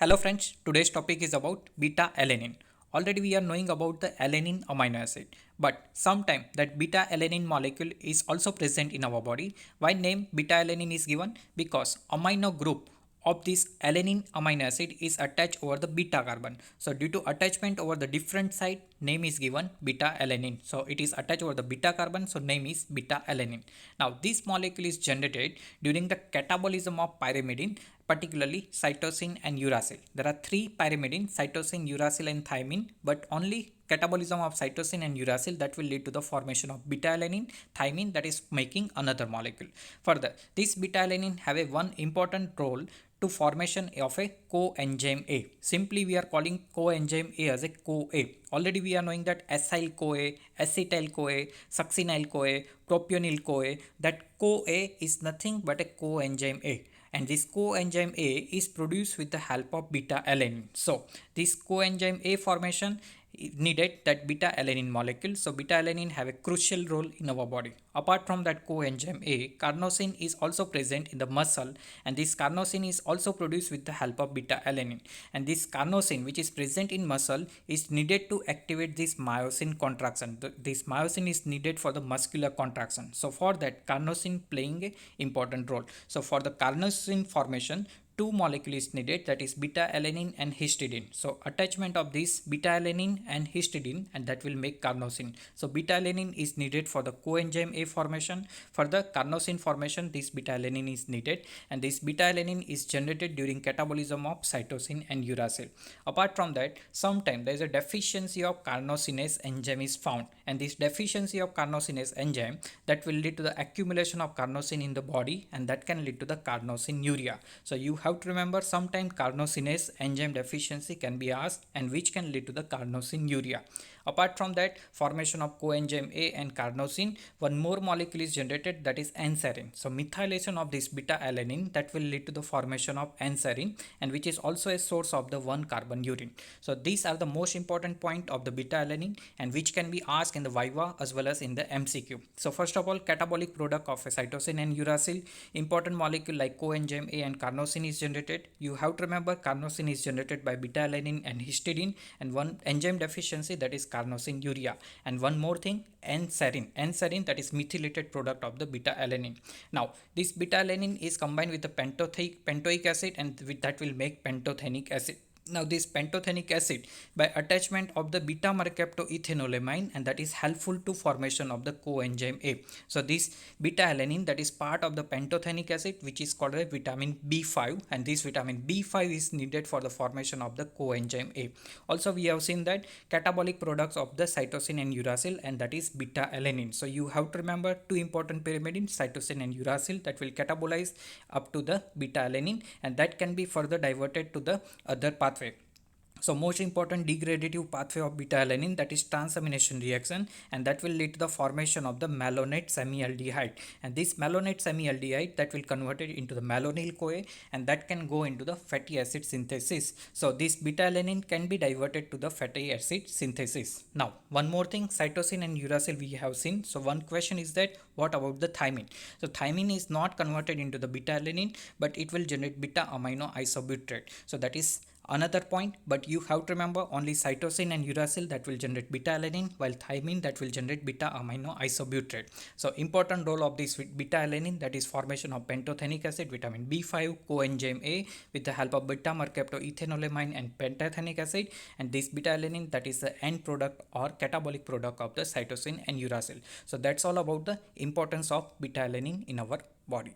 Hello friends, today's topic is about beta alanine. Already we are knowing about the alanine amino acid, but sometime that beta alanine molecule is also present in our body. Why name beta alanine is given? Because amino group of this alanine amino acid is attached over the beta carbon. So due to attachment over the different side, name is given beta alanine. So it is attached over the beta carbon, so name is beta alanine. Now this molecule is generated during the catabolism of pyrimidine, particularly cytosine and uracil. There are three pyrimidine: cytosine, uracil and thymine, but only catabolism of cytosine and uracil that will lead to the formation of beta alanine, thymine that is making another molecule. Further, this beta alanine have a one important role to formation of a coenzyme A. Simply we are calling coenzyme A as a CoA. Already we are knowing that acyl CoA, acetyl CoA, succinyl CoA, propionyl CoA. That CoA is nothing but a coenzyme A, and this coenzyme A is produced with the help of beta alanine. So this coenzyme A formation needed that beta alanine molecule. So beta alanine have a crucial role in our body. Apart from that coenzyme A, carnosine is also present in the muscle, and this carnosine is also produced with the help of beta alanine. And this carnosine which is present in muscle is needed to activate this myosin contraction. This myosin is needed for the muscular contraction. So for that, carnosine playing a important role. So for the carnosine formation, two molecules needed, that is beta alanine and histidine. So attachment of this beta alanine and histidine, and that will make carnosine. So beta alanine is needed for the coenzyme A formation. For the carnosine formation, this beta alanine is needed, and this beta alanine is generated during catabolism of cytosine and uracil. Apart from that, sometimes there is a deficiency of carnosinase enzyme is found, and this deficiency of carnosinase enzyme that will lead to the accumulation of carnosine in the body, and that can lead to the carnosinuria. So you have to remember, sometimes carnosinase enzyme deficiency can be asked, and which can lead to the carnosinuria. Apart from that, formation of coenzyme A and carnosine, one more molecule is generated, that is anserine. So methylation of this beta alanine that will lead to the formation of anserine, and which is also a source of the 1-carbon urine. So these are the most important point of the beta alanine, and which can be asked in the viva as well as in the MCQ. So first of all, catabolic product of a cytosine and uracil, important molecule like coenzyme A and carnosine is generated. You have to remember, carnosine is generated by beta alanine and histidine, and one enzyme deficiency, that is carnosinuria. And one more thing, anserine that is methylated product of the beta alanine. Now this beta alanine is combined with the pentoic acid, and that will make pantothenic acid. Now this pantothenic acid, by attachment of the beta mercaptoethanolamine, and that is helpful to formation of the coenzyme A. So this beta alanine that is part of the pantothenic acid, which is called a vitamin B5, and this vitamin B5 is needed for the formation of the coenzyme A. Also we have seen that catabolic products of the cytosine and uracil, and that is beta alanine. So you have to remember two important pyrimidine, cytosine and uracil, that will catabolize up to the beta alanine, and that can be further diverted to the other pathway. So most important degradative pathway of beta alanine, that is transamination reaction, and that will lead to the formation of the malonate semialdehyde, and this malonate semialdehyde that will convert it into the malonyl CoA, and that can go into the fatty acid synthesis. So this beta alanine can be diverted to the fatty acid synthesis. Now one more thing, cytosine and uracil we have seen. So one question is that what about the thymine? So thymine is not converted into the beta alanine, but it will generate beta amino isobutyrate. So that is another point, but you have to remember, only cytosine and uracil that will generate beta alanine, while thymine that will generate beta amino isobutyrate. So important role of this beta alanine, that is formation of pantothenic acid, vitamin B5, coenzyme A with the help of beta mercaptoethanolamine and pantothenic acid, and this beta alanine that is the end product or catabolic product of the cytosine and uracil. So that's all about the importance of beta alanine in our body.